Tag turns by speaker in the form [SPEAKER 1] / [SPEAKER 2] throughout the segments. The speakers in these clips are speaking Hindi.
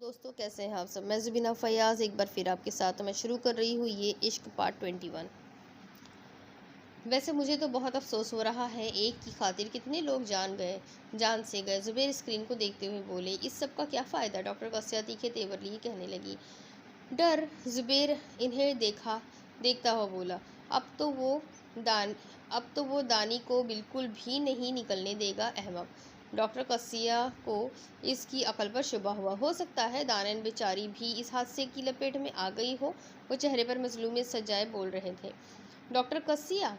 [SPEAKER 1] दोस्तों, कैसे हैं आप सब। मैं ज़ुबीना फ़याज़ एक बार फिर आपके साथ मैं शुरू कर रही हूँ ये इश्क पार्ट 21। वैसे मुझे तो बहुत अफसोस हो रहा है, एक की खातिर कितने लोग जान से गए। ज़ुबैर स्क्रीन को देखते हुए बोले, इस सब का क्या फ़ायदा। डॉक्टर कस्या तीखे तेवर लिए कहने लगी। डर। ज़ुबैर इन्हें देखता हुआ बोला, दान अब तो वो दानी को बिल्कुल भी नहीं निकलने देगा, अहमक। डॉक्टर कसिया को इसकी अकल पर शुबा हुआ। हो सकता है दानन बेचारी भी इस हादसे की लपेट में आ गई हो। वो चेहरे पर मजलूमियत सजाए बोल रहे थे। डॉक्टर कसिया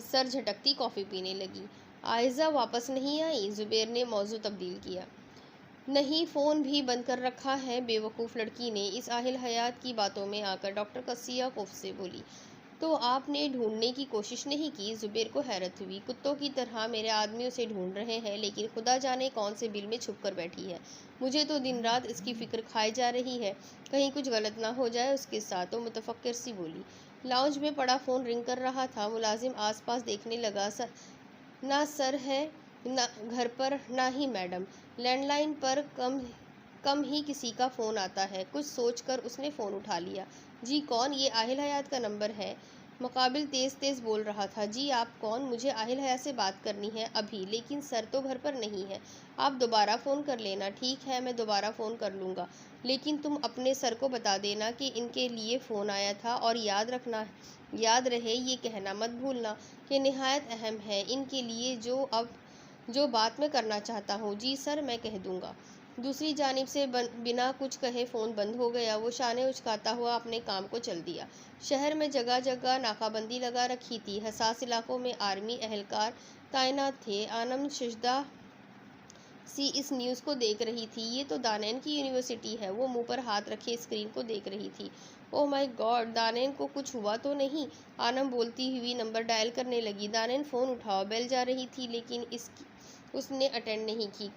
[SPEAKER 1] सर झटकती कॉफ़ी पीने लगी। आयजा वापस नहीं आई। ज़ुबैर ने मौजू तब्दील किया। नहीं, फ़ोन भी बंद कर रखा है। बेवकूफ़ लड़की ने इस आहिल हयात की बातों में आकर डॉक्टर कसिया कोफ से बोली। तो आपने ढूंढने की कोशिश नहीं की। ज़ुबैर को हैरत हुई। कुत्तों की तरह मेरे आदमी उसे ढूंढ रहे हैं, लेकिन खुदा जाने कौन से बिल में छुप कर बैठी है। मुझे तो दिन रात इसकी फ़िक्र खाई जा रही है, कहीं कुछ गलत ना हो जाए उसके साथ। तो मुतफक्किर सी बोली। लाउंज में पड़ा फ़ोन रिंग कर रहा था। मुलाजिम आसपास देखने लगा। ना सर है, ना घर पर, ना ही मैडम। लैंडलाइन पर कम कम ही किसी का फ़ोन आता है। कुछ सोचकर उसने फ़ोन उठा लिया। जी कौन? ये आहिल हयात का नंबर है। मुकाबिल तेज़ तेज़ बोल रहा था। जी आप कौन? मुझे आहिल हयात से बात करनी है अभी, लेकिन सर तो घर पर नहीं है। आप दोबारा फ़ोन कर लेना। ठीक है, मैं दोबारा फ़ोन कर लूँगा, लेकिन तुम अपने सर को बता देना कि इनके लिए फ़ोन आया था, और याद रहे ये कहना मत भूलना कि निहायत अहम है इनके लिए, जो बात मैं करना चाहता हूँ। जी सर, मैं कह दूँगा। दूसरी जानिब से बिना कुछ कहे फ़ोन बंद हो गया। वो शाने उचकाता हुआ अपने काम को चल दिया। शहर में जगह जगह नाकाबंदी लगा रखी थी। हसास इलाकों में आर्मी एहलकार तैनात थे। आनम शुजदा सी इस न्यूज़ को देख रही थी। ये तो दानैन की यूनिवर्सिटी है। वो मुंह पर हाथ रखे स्क्रीन को देख रही थी। ओह माय गॉड, दानैन को कुछ हुआ तो नहीं। आनम बोलती हुई नंबर डायल करने लगी। दानैन फ़ोन उठाओ। बेल जा रही थी, लेकिन उसने अटेंड नहीं की।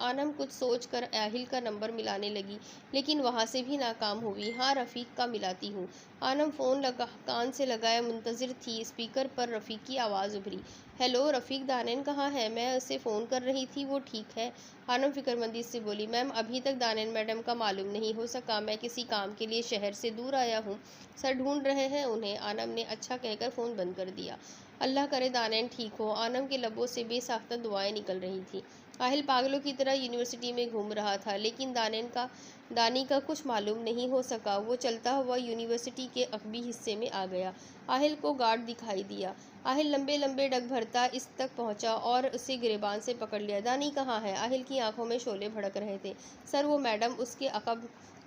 [SPEAKER 1] आनम कुछ सोच कर आहिल का नंबर मिलाने लगी, लेकिन वहाँ से भी नाकाम हुई। हाँ, रफ़ीक का मिलाती हूँ। आनम फ़ोन कान से लगाए मुंतज़िर थी। स्पीकर पर रफ़ीक की आवाज़ उभरी। हेलो रफ़ीक, दानैन कहाँ है? मैं उसे फ़ोन कर रही थी, वो ठीक है? आनम फ़िक्रमंदी से बोली। मैम, अभी तक दानैन मैडम का मालूम नहीं हो सका। मैं किसी काम के लिए शहर से दूर आया हूँ। सर ढूंढ रहे हैं उन्हें। आनम ने अच्छा कहकर फ़ोन बंद कर दिया। अल्लाह करे दानैन ठीक हो। आनम के लबों से बेसाख्ता दुआएं निकल रही थी। आहिल पागलों की तरह यूनिवर्सिटी में घूम रहा था, लेकिन दानी का कुछ मालूम नहीं हो सका। वो चलता हुआ यूनिवर्सिटी के अकबी हिस्से में आ गया। आहिल को गार्ड दिखाई दिया। आहिल लंबे लंबे डग भरता इस तक पहुंचा और उसे गिरेबान से पकड़ लिया। दानी कहाँ है? आहिल की आंखों में शोले भड़क रहे थे। सर, वो मैडम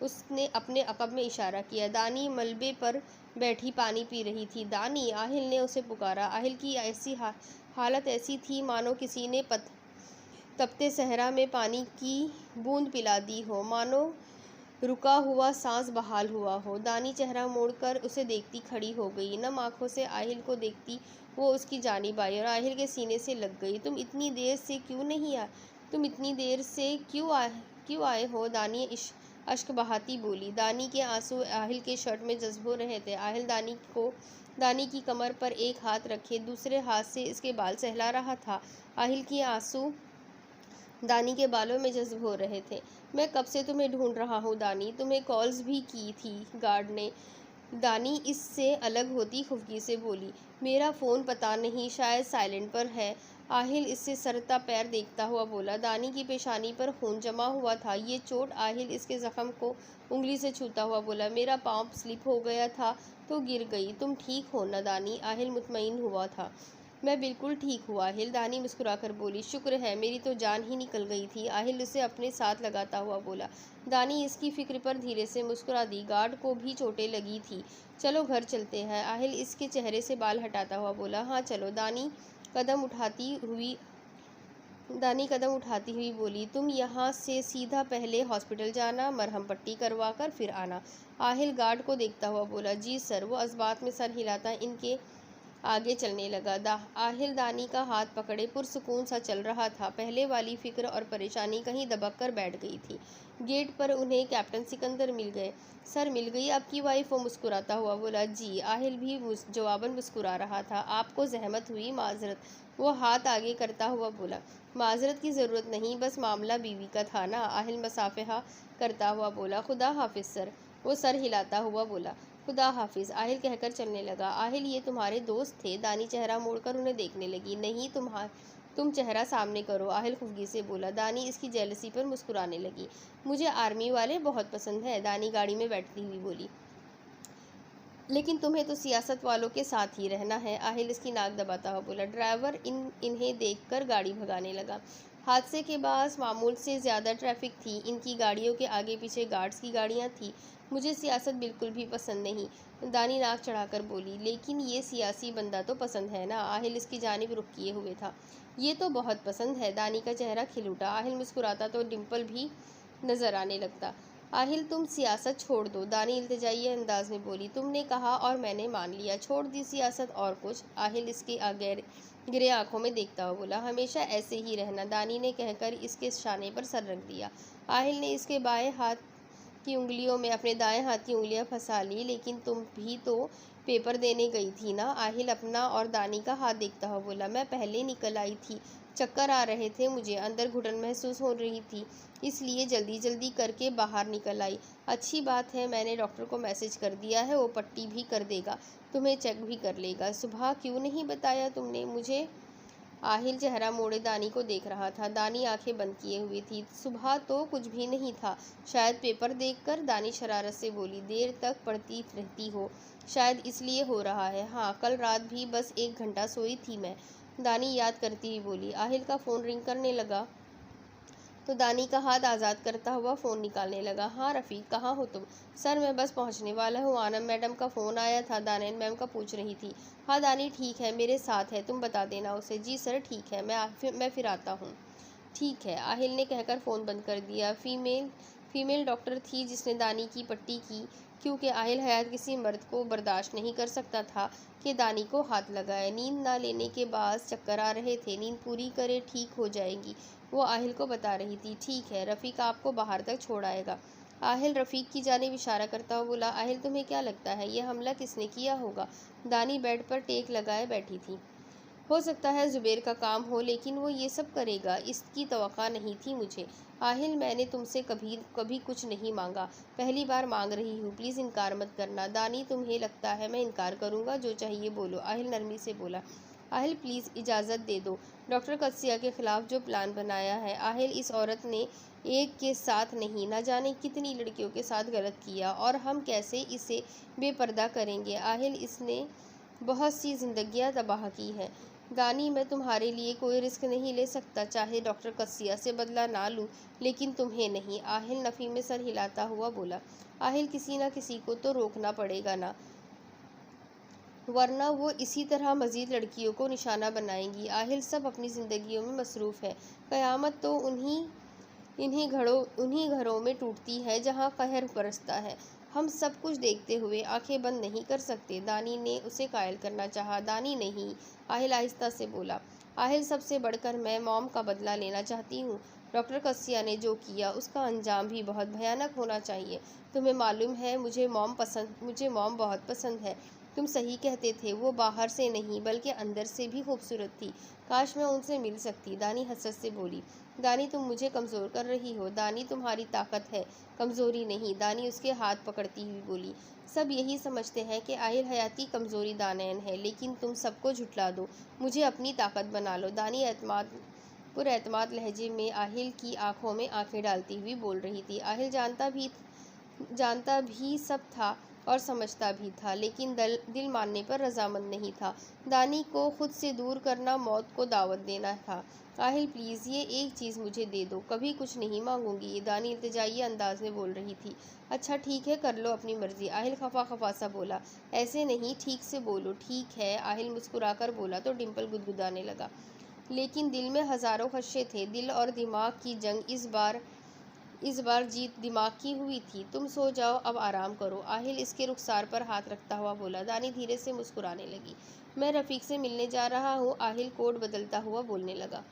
[SPEAKER 1] उसने अपने अकब में इशारा किया। दानी मलबे पर बैठी पानी पी रही थी। दानी, आहिल ने उसे पुकारा। आहिल की हालत ऐसी थी मानो किसी ने तपते सहरा में पानी की बूंद पिला दी हो, मानो रुका हुआ सांस बहाल हुआ हो। दानी चेहरा मोड़कर उसे देखती खड़ी हो गई। नम आंखों से आहिल को देखती वो उसकी जानिब आई और आहिल के सीने से लग गई। तुम इतनी देर से क्यों आए हो? दानी अश्क बहाती बोली। दानी के आंसू आहिल के शर्ट में जज्ब हो रहे थे। आहिल दानी की कमर पर एक हाथ रखे दूसरे हाथ से इसके बाल सहला रहा था। आहिल के आंसू दानी के बालों में जज्ब हो रहे थे। मैं कब से तुम्हें ढूंढ रहा हूँ दानी। तुम्हें कॉल्स भी की थी गार्ड ने। दानी इससे अलग होती खुफगी से बोली। मेरा फ़ोन पता नहीं, शायद साइलेंट पर है। आहिल इससे सरता पैर देखता हुआ बोला। दानी की पेशानी पर खून जमा हुआ था। ये चोट? आहिल इसके ज़ख्म को उंगली से छूता हुआ बोला। मेरा पाँव स्लिप हो गया था तो गिर गई। तुम ठीक हो न दानी? आहिल मुतमईन हुआ था। मैं बिल्कुल ठीक हुआ आहिल, दानी मुस्कुराकर बोली। शुक्र है, मेरी तो जान ही निकल गई थी। आहिल उसे अपने साथ लगाता हुआ बोला। दानी इसकी फिक्र पर धीरे से मुस्कुरा दी। गार्ड को भी चोटें लगी थी। चलो घर चलते हैं। आहिल इसके चेहरे से बाल हटाता हुआ बोला। हाँ चलो। दानी कदम उठाती हुई बोली। तुम यहाँ से सीधा पहले हॉस्पिटल जाना, मरहम पट्टी करवा कर फिर आना। आहिल गार्ड को देखता हुआ बोला। जी सर। वो इस बात में सर हिलाता आगे चलने लगा। आहिल दानी का हाथ पकड़े पुरसुकून सा चल रहा था। पहले वाली फिक्र और परेशानी कहीं दबक कर बैठ गई थी। गेट पर उन्हें कैप्टन सिकंदर मिल गए। सर मिल गई आपकी वाइफ? वो मुस्कुराता हुआ बोला। जी। आहिल भी जवाबन मुस्कुरा रहा था। आपको जहमत हुई, माजरत। वो हाथ आगे करता हुआ बोला। माजरत की ज़रूरत नहीं, बस मामला बीवी का था ना। आहिल मसाफहा करता हुआ बोला। खुदा हाफिज सर। वो सर हिलाता हुआ बोला। खुदा हाफिज। आहिल कहकर चलने लगा। आहिल ये तुम्हारे दोस्त थे? दानी चेहरा मोड़कर उन्हें देखने लगी। नहीं, तुम चेहरा सामने करो, आहिल खुफगी से बोला। दानी इसकी जेलसी पर मुस्कुराने लगी। मुझे आर्मी वाले बहुत पसंद है, दानी गाड़ी में बैठती हुई बोली। लेकिन तुम्हें तो सियासत वालों के साथ ही रहना है, आहिल इसकी नाक दबाता हुआ बोला। ड्राइवर इन्हें देखकर गाड़ी भगाने लगा। हादसे के बाद मामूल से ज़्यादा ट्रैफिक थी। इनकी गाड़ियों के आगे पीछे गार्ड्स की गाड़ियाँ थीं। मुझे सियासत बिल्कुल भी पसंद नहीं, दानी नाक चढ़ाकर बोली। लेकिन ये सियासी बंदा तो पसंद है ना, आहिल इसकी जानिब रुख किए हुए था। ये तो बहुत पसंद है, दानी का चेहरा खिल उठा। आहिल मुस्कुराता तो डिम्पल भी नजर आने लगता। आहिल तुम सियासत छोड़ दो, दानी इल्तिजाई अंदाज में बोली। तुमने कहा और मैंने मान लिया, छोड़ दी सियासत और कुछ? आहिल इसके गिरे आंखों में देखता हुआ बोला। हमेशा ऐसे ही रहना, दानी ने कहकर इसके शाने पर सर रख दिया। आहिल ने इसके बाएं हाथ की उंगलियों में अपने दाएं हाथ की उंगलियां फंसा ली। लेकिन तुम भी तो पेपर देने गई थी ना? आहिल अपना और दानी का हाथ देखता हुआ बोला। मैं पहले निकल आई थी, चक्कर आ रहे थे मुझे, अंदर घुटन महसूस हो रही थी, इसलिए जल्दी जल्दी करके बाहर निकल आई। अच्छी बात है, मैंने डॉक्टर को मैसेज कर दिया है, वो पट्टी भी कर देगा, तुम्हें चेक भी कर लेगा। सुबह क्यों नहीं बताया तुमने मुझे? आहिल चेहरा मोड़े दानी को देख रहा था। दानी आंखें बंद किए हुई थी। सुबह तो कुछ भी नहीं था, शायद पेपर देखकर, दानी शरारत से बोली। देर तक पढ़ती रहती हो, शायद इसलिए हो रहा है। हाँ, कल रात भी बस 1 घंटा सोई थी मैं, दानी याद करती हुई बोली। आहिल का फ़ोन रिंग करने लगा तो दानी का हाथ आज़ाद करता हुआ फ़ोन निकालने लगा। हाँ रफ़ीक, कहाँ हो तुम? सर मैं बस पहुँचने वाला हूँ, आनम मैडम का फ़ोन आया था, दानियल मैम का पूछ रही थी। हाँ दानी ठीक है, मेरे साथ है, तुम बता देना उसे। जी सर ठीक है, मैं फिर आता हूँ। ठीक है, आहिल ने कहकर फ़ोन बंद कर दिया। फीमेल डॉक्टर थी जिसने दानी की पट्टी की, क्योंकि आहिल हयात किसी मर्द को बर्दाश्त नहीं कर सकता था कि दानी को हाथ लगाए। नींद ना लेने के बाद चक्कर आ रहे थे, नींद पूरी करे ठीक हो जाएगी, वो आहिल को बता रही थी। ठीक है, रफ़ीक आपको बाहर तक छोड़ आएगा। आहिल रफ़ीक की जानिब इशारा करता हुआ बोला। आहिल तुम्हें क्या लगता है ये हमला किसने किया होगा? दानी बेड पर टेक लगाए बैठी थी। हो सकता है ज़ुबैर का काम हो, लेकिन वो ये सब करेगा, इसकी तवक्का नहीं थी मुझे। आहिल मैंने तुमसे कभी कुछ नहीं मांगा, पहली बार मांग रही हूँ, प्लीज़ इनकार मत करना। दानी तुम्हें लगता है मैं इनकार करूँगा? जो चाहिए बोलो, आहिल नरमी से बोला। आहिल प्लीज़ इजाज़त दे दो, डॉक्टर कदसिया के ख़िलाफ़ जो प्लान बनाया है, आहिल इस औरत ने एक के साथ नहीं, ना जाने कितनी लड़कियों के साथ गलत किया, और हम कैसे इसे बेपर्दा करेंगे? आहिल इसने बहुत सी जिंदगियां तबाह की है। दानी मैं तुम्हारे लिए कोई रिस्क नहीं ले सकता, चाहे डॉक्टर कदसिया से बदला ना लूँ, लेकिन तुम्हें नहीं। आहिल नफ़ी में सर हिलाता हुआ बोला। आहिल किसी ना किसी को तो रोकना पड़ेगा ना, वरना वो इसी तरह मज़ीद लड़कियों को निशाना बनाएंगी। आहिल सब अपनी ज़िंदगियों में मसरूफ़ है, क़यामत तो उन्हीं घरों में टूटती है जहाँ कहर बरसता है। हम सब कुछ देखते हुए आंखें बंद नहीं कर सकते। दानी ने उसे कायल करना चाहा। दानी नहीं, आहिल आहिस्ता से बोला। आहिल सबसे बढ़कर मैं मॉम का बदला लेना चाहती हूँ। डॉक्टर कदसिया ने जो किया उसका अंजाम भी बहुत भयानक होना चाहिए। तुम्हें मालूम है मुझे मॉम बहुत पसंद है। तुम सही कहते थे, वो बाहर से नहीं बल्कि अंदर से भी खूबसूरत थी। काश मैं उनसे मिल सकती, दानी हसरत से बोली। दानी तुम मुझे कमज़ोर कर रही हो। दानी तुम्हारी ताकत है, कमज़ोरी नहीं, दानी उसके हाथ पकड़ती हुई बोली। सब यही समझते हैं कि आहिल हयाती कमज़ोरी दानैन है, लेकिन तुम सबको झुठला दो, मुझे अपनी ताकत बना लो। दानी पुरएतमाद लहजे में आहिल की आंखों में आंखें डालती हुई बोल रही थी। आहिल जानता भी सब था और समझता भी था, लेकिन दिल मानने पर रजामंद नहीं था। दानी को खुद से दूर करना मौत को दावत देना था। आहिल प्लीज़ ये एक चीज़ मुझे दे दो, कभी कुछ नहीं मांगूंगी, दानी इल्तिजाई अंदाज में बोल रही थी। अच्छा ठीक है, कर लो अपनी मर्जी, आहिल खफा खफा सा बोला। ऐसे नहीं, ठीक से बोलो। ठीक है, आहिल मुस्कुराकर बोला तो डिम्पल गुदगुदाने लगा। लेकिन दिल में हज़ारों खदशे थे। दिल और दिमाग की जंग इस बार जीत दिमाग की हुई थी। तुम सो जाओ, अब आराम करो, आहिल इसके रुखसार पर हाथ रखता हुआ बोला। दानी धीरे से मुस्कुराने लगी। मैं रफ़ीक से मिलने जा रहा हूँ। आहिल कोड बदलता हुआ बोलने लगा।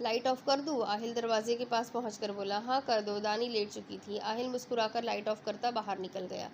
[SPEAKER 1] लाइट ऑफ कर दूँ? आहिल दरवाजे के पास पहुंचकर बोला। हाँ कर दो, दानी लेट चुकी थी। आहिल मुस्कुराकर लाइट ऑफ करता बाहर निकल गया।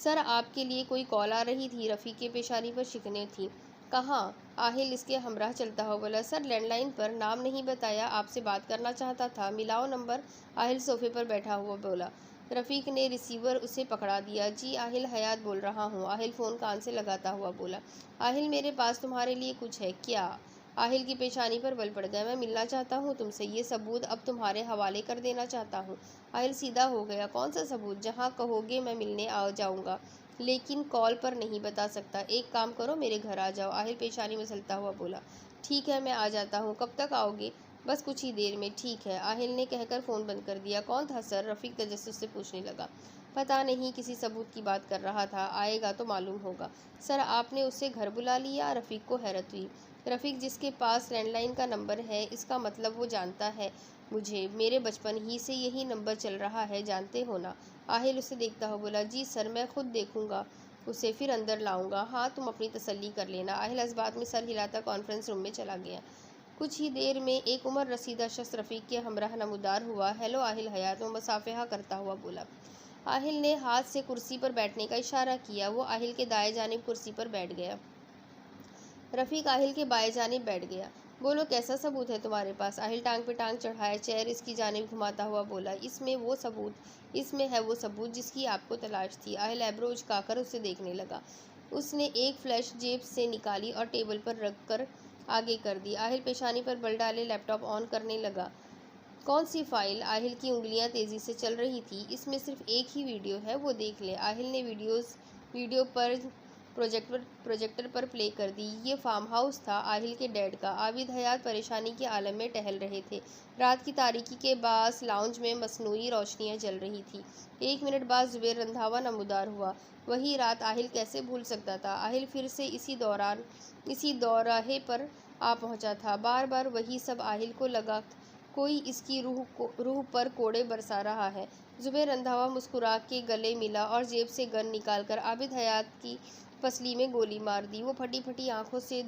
[SPEAKER 1] सर आपके लिए कोई कॉल आ रही थी? रफ़ीक के पेशानी पर शिकने थी। कहाँ? आहिल इसके हमराह चलता हुआ बोला। सर लैंडलाइन पर, नाम नहीं बताया, आपसे बात करना चाहता था, मिलाओ नंबर। आहिल सोफे पर बैठा हुआ बोला। रफ़ीक ने रिसीवर उसे पकड़ा दिया। जी आहिल, हयात बोल रहा हूँ। आहिल फ़ोन कान से लगाता हुआ बोला। आहिल मेरे पास तुम्हारे लिए कुछ है। क्या? आहिल की पेशानी पर बल पड़ गया। मैं मिलना चाहता हूँ तुमसे, ये सबूत अब तुम्हारे हवाले कर देना चाहता हूँ। आहिल सीधा हो गया। कौन सा सबूत? जहाँ कहोगे मैं मिलने आ जाऊँगा, लेकिन कॉल पर नहीं बता सकता। एक काम करो, मेरे घर आ जाओ। आहिल पेशानी मसलता हुआ बोला। ठीक है, मैं आ जाता हूँ। कब तक आओगे? बस कुछ ही देर में। ठीक है, आहिल ने कहकर फ़ोन बंद कर दिया। कौन था सर? रफ़ीक तजस्सुस से पूछने लगा। पता नहीं, किसी सबूत की बात कर रहा था, आएगा तो मालूम होगा। सर आपने उसे घर बुला लिया? रफ़ीक को हैरत हुई। रफ़ीक जिसके पास लैंडलाइन का नंबर है, इसका मतलब वो जानता है मुझे। मेरे बचपन ही से यही नंबर चल रहा है, जानते हो ना? आहिल उसे देखता हुआ बोला। जी सर, मैं खुद देखूंगा उसे, फिर अंदर लाऊंगा। हाँ तुम अपनी तसल्ली कर लेना। आहिल इस बात में सर हिलाता कॉन्फ्रेंस रूम में चला गया। कुछ ही देर में एक उम्र रसीदा शख्स रफ़ीक के हमराह नमूदार हुआ। हेलो आहिल, हयात, वो मुसाफिहा करता हुआ बोला। आहिल ने हाथ से कुर्सी पर बैठने का इशारा किया। वो आहिल के दाएं जानिब कुर्सी पर बैठ गया। रफ़ीक आहिल के बाएं जानिब बैठ गया। बोलो कैसा सबूत है तुम्हारे पास? आहिल टांग पे टांग चढ़ाए चेयर इसकी जानिब घुमाता हुआ बोला। इसमें है वो सबूत जिसकी आपको तलाश थी। आहिल एब्रो उचकाकर उसे देखने लगा। उसने एक फ्लैश जेब से निकाली और टेबल पर रख कर आगे कर दी। आहिल पेशानी पर बल डाले लैपटॉप ऑन करने लगा। कौन सी फाइल? आहिल की उंगलियां तेजी से चल रही थी। इसमें सिर्फ एक ही वीडियो है, वो देख ले। आहिल ने वीडियो पर प्रोजेक्टर पर प्ले कर दी। ये फार्म हाउस था आहिल के डैड का। आबिद हयात परेशानी के आलम में टहल रहे थे। रात की तारीकी के बास लाउंज में मसनूई रोशनियां जल रही थी। 1 मिनट बाद जुबैर रंधावा नमूदार हुआ। वही रात आहिल कैसे भूल सकता था? आहिल फिर से इसी दौराहे पर आ पहुंचा था। बार बार वही सब। आहिल को लगा कोई इसकी रूह पर कोड़े बरसा रहा है। जुबैर रंधावा मुस्कुरा के गले मिला और जेब से गन निकालकर आबिद हयात की पसली में गोली मार दी। वो फटी फटी आंखों से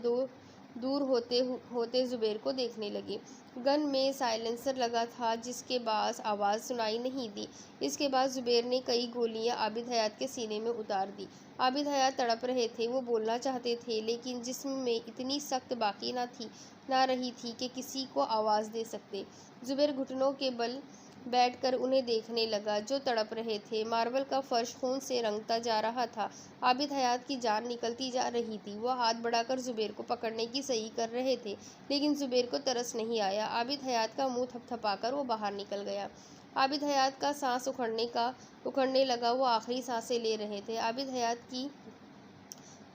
[SPEAKER 1] दूर होते जुबैर को देखने लगे। गन में साइलेंसर लगा था, जिसके बाद आवाज़ सुनाई नहीं दी। इसके बाद जुबैर ने कई गोलियां आबिद हयात के सीने में उतार दी। आबिद हयात तड़प रहे थे। वो बोलना चाहते थे, लेकिन जिस्म में इतनी सख्त बाकी ना रही थी कि किसी को आवाज़ दे सकते। जुबैर घुटनों के बल बैठकर उन्हें देखने लगा जो तड़प रहे थे। मार्बल का फर्श खून से रंगता जा रहा था। आबिद हयात की जान निकलती जा रही थी। वो हाथ बढ़ाकर जुबैर को पकड़ने की सही कर रहे थे, लेकिन जुबैर को तरस नहीं आया। आबिद हयात का मुंह थपथपाकर वो बाहर निकल गया। आबिद हयात का सांस उखड़ने लगा। वो आखिरी सांसें ले रहे थे। आबिद हयात की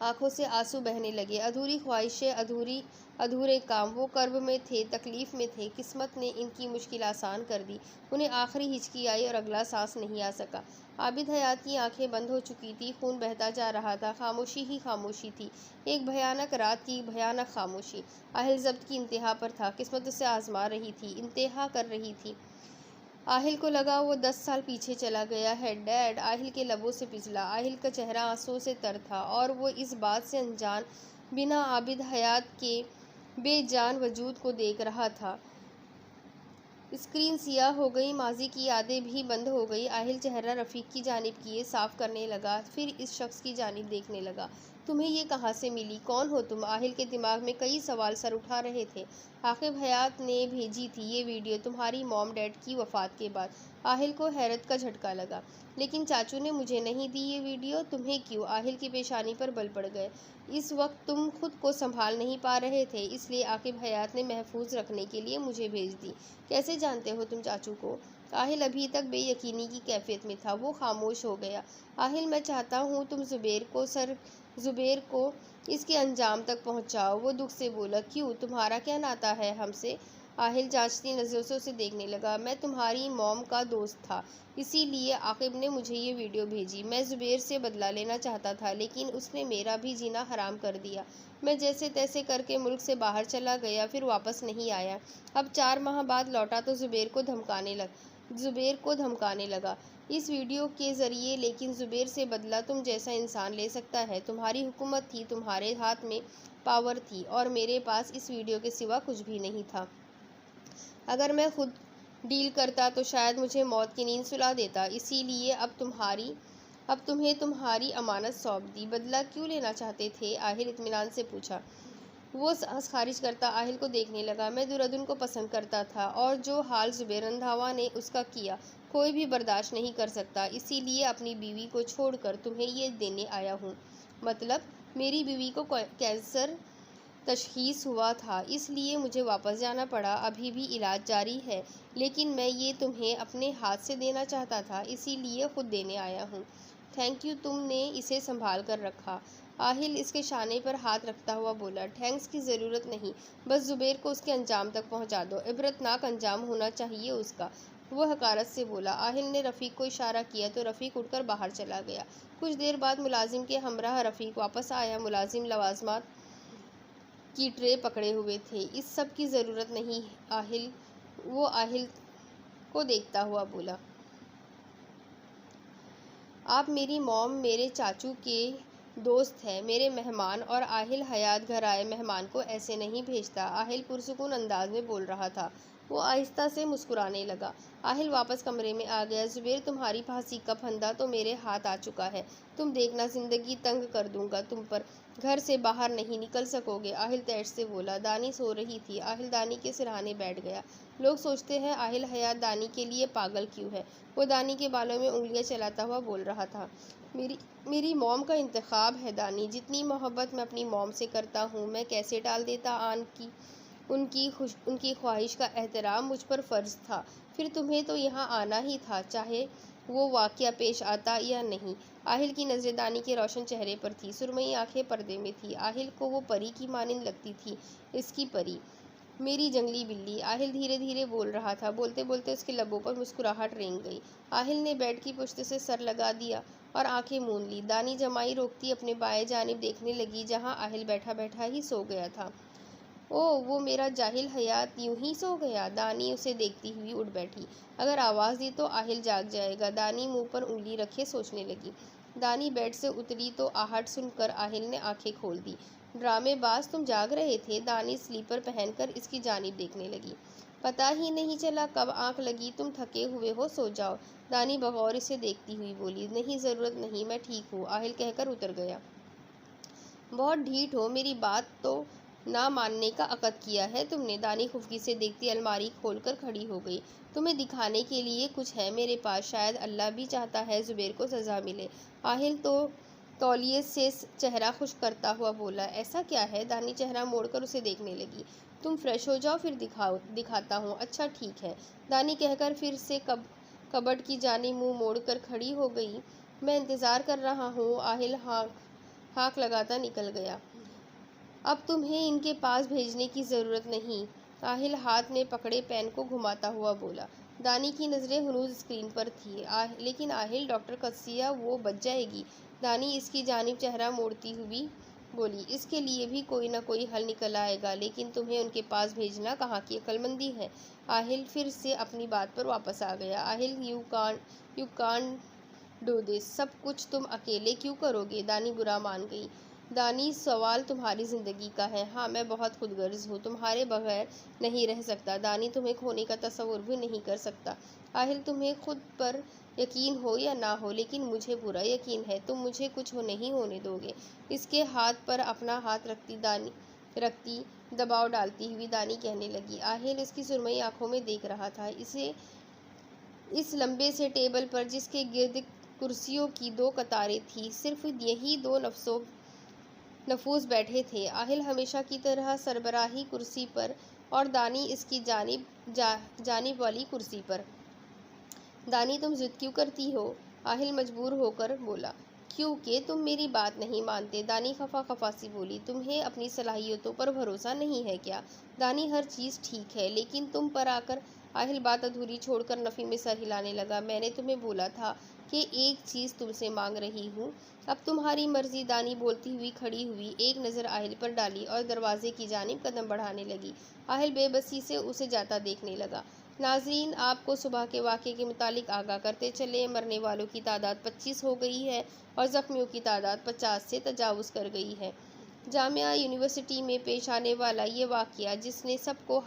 [SPEAKER 1] आंखों से आंसू बहने लगे। अधूरी ख्वाहिशें, अधूरे काम। वो कर्ब में थे, तकलीफ़ में थे। किस्मत ने इनकी मुश्किल आसान कर दी। उन्हें आखिरी हिचकी आई और अगला सांस नहीं आ सका। आबिद हयात की आंखें बंद हो चुकी थी। खून बहता जा रहा था। खामोशी ही खामोशी थी। एक भयानक रात की भयानक खामोशी। आहिल जब्त की इंतहा पर था। किस्मत उसे आजमा रही थी, इम्तिहान कर रही थी। आहिल को लगा वो 10 साल पीछे चला गया है। डैड! आहिल के लबों से पिघला। आहिल का चेहरा आंसुओं से तर था और वो इस बात से अनजान बिना आबिद हयात के बेजान वजूद को देख रहा था। स्क्रीन सियाह हो गई। माजी की यादें भी बंद हो गई। आहिल चेहरा रफ़ीक की जानिब किए साफ करने लगा, फिर इस शख्स की जानिब देखने लगा। तुम्हें ये कहाँ से मिली? कौन हो तुम? आहिल के दिमाग में कई सवाल सर उठा रहे थे। आकिब हयात ने भेजी थी ये वीडियो तुम्हारी मॉम डैड की वफ़ात के बाद। आहिल को हैरत का झटका लगा। लेकिन चाचू ने मुझे नहीं दी ये वीडियो। तुम्हें क्यों? आहिल की पेशानी पर बल पड़ गए। इस वक्त तुम खुद को संभाल नहीं पा रहे थे, इसलिए आकिब हयात ने महफूज रखने के लिए मुझे भेज दी। कैसे जानते हो तुम चाचू को? आहिल अभी तक बेयकीनी की कैफियत में था। वो खामोश हो गया। आहिल, मैं चाहता हूँ तुम जुबैर को इसके अंजाम तक पहुँचाओ। वो दुख से बोला। क्यों? तुम्हारा क्या नाता है हमसे? आहिल जांचती नज़रों से उसे देखने लगा। मैं तुम्हारी मॉम का दोस्त था, इसीलिए आकिब ने मुझे ये वीडियो भेजी। मैं जुबैर से बदला लेना चाहता था, लेकिन उसने मेरा भी जीना हराम कर दिया। मैं जैसे तैसे करके मुल्क से बाहर चला गया, फिर वापस नहीं आया। अब 4 माह बाद लौटा तो जुबैर को धमकाने जुबेर को धमकाने लगा। इस वीडियो के ज़रिए लेकिन जुबेर से बदला तुम जैसा इंसान ले सकता है। तुम्हारी हुकूमत थी, तुम्हारे हाथ में पावर थी और मेरे पास इस वीडियो के सिवा कुछ भी नहीं था। अगर मैं खुद डील करता तो शायद मुझे मौत की नींद सुला देता। इसीलिए अब तुम्हें तुम्हारी अमानत सौंप दी। बदला क्यों लेना चाहते थे? आहिल इत्मीनान से पूछा। वो सांस खारिज करता आहिल को देखने लगा। मैं दुर्योधन को पसंद करता था और जो हाल जुबेर रंधावा ने उसका किया कोई भी बर्दाश्त नहीं कर सकता। इसीलिए अपनी बीवी को छोड़कर तुम्हें ये देने आया हूँ। मतलब मेरी बीवी को कैंसर तशखीस हुआ था, इसलिए मुझे वापस जाना पड़ा। अभी भी इलाज जारी है, लेकिन मैं ये तुम्हें अपने हाथ से देना चाहता था, इसीलिए खुद देने आया हूँ। थैंक यू, तुमने इसे संभाल कर रखा। आहिल इसके शाने पर हाथ रखता हुआ बोला। थैंक्स की ज़रूरत नहीं, बस जुबेर को उसके अंजाम तक पहुंचा दो। इबरतनाक अंजाम होना चाहिए उसका। वो हकारत से बोला। आहिल ने रफ़ीक को इशारा किया तो रफ़ीक उठकर बाहर चला गया। कुछ देर बाद मुलाजिम के हमराह रफ़ीक वापस आया। मुलाजिम लवाजमात की ट्रे पकड़े हुए थे। इस सब की ज़रूरत नहीं। आहिल को देखता हुआ बोला। आप मेरी मॉम मेरे चाचू के दोस्त हैं, मेरे मेहमान, और आहिल हयात घर आए मेहमान को ऐसे नहीं भेजता। आहिल पुरसुकून अंदाज में बोल रहा था। वो आहिस्ता से मुस्कुराने लगा। आहिल वापस कमरे में आ गया। जुबेर, तुम्हारी फांसी का फंदा तो मेरे हाथ आ चुका है। तुम देखना, जिंदगी तंग कर दूंगा तुम पर। घर से बाहर नहीं निकल सकोगे। आहिल तैश से बोला। दानी सो रही थी। आहिल दानी के सिरहाने बैठ गया। लोग सोचते हैं आहिल हयात दानी के लिए पागल क्यों है। वो दानी के बालों में उंगलियां चलाता हुआ बोल रहा था। मेरी मॉम का इंतखाब है दानी। जितनी मोहब्बत मैं अपनी मॉम से करता हूँ, मैं कैसे टाल देता। आन की उनकी ख्वाहिश का एहतराम मुझ पर फ़र्ज़ था। फिर तुम्हें तो यहाँ आना ही था, चाहे वो वाक़या पेश आता या नहीं। आहिल की नज़रें दानी के रोशन चेहरे पर थी। सुरमई आंखें पर्दे में थी। आहिल को वो परी की मानिंद लगती थी। इसकी परी, मेरी जंगली बिल्ली। आहिल धीरे धीरे बोल रहा था। बोलते बोलते उसके लबों पर मुस्कुराहट रेंग गई। आहिल ने बेड की पुश्त से सर लगा दिया और आंखें मूंद ली। दानी जमाई रोकती अपने बाएं जानिब देखने लगी, जहां आहिल बैठा बैठा ही सो गया था। ओह, वो मेरा जाहिल हयात यूं ही सो गया। दानी उसे देखती हुई उठ बैठी। अगर आवाज़ दी तो आहिल जाग जाएगा। दानी मुंह पर उंगली रखे सोचने लगी। दानी बेड से उतरी तो आहट सुनकर आहिल ने आंखें खोल दी। ड्रामेबाज, तुम जाग रहे थे। दानी स्लीपर पहनकर इसकी जानिब देखने लगी। पता ही नहीं चला कब आंख लगी। तुम थके हुए हो, सो जाओ। दानी बगौर इसे देखती हुई बोली। नहीं, ज़रूरत नहीं, मैं ठीक हूँ। आहिल कहकर उतर गया। बहुत ढीठ हो, मेरी बात तो ना मानने का अकद किया है तुमने। दानी खुफकी से देखती अलमारी खोलकर खड़ी हो गई। तुम्हें दिखाने के लिए कुछ है मेरे पास। शायद अल्लाह भी चाहता है जुबेर को सज़ा मिले। आहिल तो तौलिए से चेहरा खुश करता हुआ बोला। ऐसा क्या है? दानी चेहरा मोड़कर उसे देखने लगी। तुम फ्रेश हो जाओ, फिर दिखाता हूँ। अच्छा ठीक है, दानी कहकर फिर से कबर्ड की जानिब मुंह मोड़कर खड़ी हो गई। मैं इंतज़ार कर रहा हूँ। आहिल हाँक लगाता निकल गया। अब तुम्हें इनके पास भेजने की ज़रूरत नहीं। आहिल हाथ में पकड़े पेन को घुमाता हुआ बोला। दानी की नज़रें हनूज स्क्रीन पर थी। लेकिन आहिल, डॉक्टर कसिया वो बच जाएगी। दानी इसकी जानिब चेहरा मोड़ती हुई बोली। इसके लिए भी कोई ना कोई हल निकल आएगा, लेकिन तुम्हें उनके पास भेजना कहाँ की अक्लमंदी है। आहिल फिर से अपनी बात पर वापस आ गया। Aahil, you can do this. सब कुछ तुम अकेले क्यों करोगे? दानी बुरा मान गई। दानी, सवाल तुम्हारी ज़िंदगी का है। हाँ, मैं बहुत खुदगर्ज हूँ, तुम्हारे बगैर नहीं रह सकता। दानी, तुम्हें खोने का तस्वुर भी नहीं कर सकता। आहिल, तुम्हें खुद पर यकीन हो या ना हो, लेकिन मुझे पूरा यकीन है तुम मुझे कुछ नहीं होने दोगे। इसके हाथ पर अपना हाथ रखती दबाव डालती हुई दानी कहने लगी। आहिल इसकी सुरमई आंखों में देख रहा था। इस लंबे से टेबल पर जिसके गिर्द कुर्सियों की दो कतारें थी, सिर्फ यही दो नफूस बैठे थे। आहिल हमेशा की तरह सरबराही कुर्सी पर और दानी इसकी जानिब वाली कुर्सी पर। दानी, तुम जिद क्यों करती हो? आहिल मजबूर होकर बोला। क्योंकि तुम मेरी बात नहीं मानते। दानी खफा खफा सी बोली। तुम्हें अपनी सलाहियतों पर भरोसा नहीं है क्या? दानी, हर चीज़ ठीक है, लेकिन तुम पर आकर। आहिल बात अधूरी छोड़कर नफ़ी में सर हिलाने लगा। मैंने तुम्हें बोला था कि एक चीज़ तुमसे मांग रही हूँ। अब तुम्हारी मर्जी। दानी बोलती हुई खड़ी हुई, एक नज़र आहिल पर डाली और दरवाजे की जानिब कदम बढ़ाने लगी। आहिल बेबसी से उसे जाता देखने लगा। नाजरीन, आपको सुबह के वाक़े के मुतालिक आगाह करते चले। मरने वालों की तादाद 25 हो गई है और ज़ख्मियों की तादाद 50 से तजावुज़ कर गई है। जामिया यूनिवर्सिटी में पेश आने वाला ये वाक़या जिसने सबको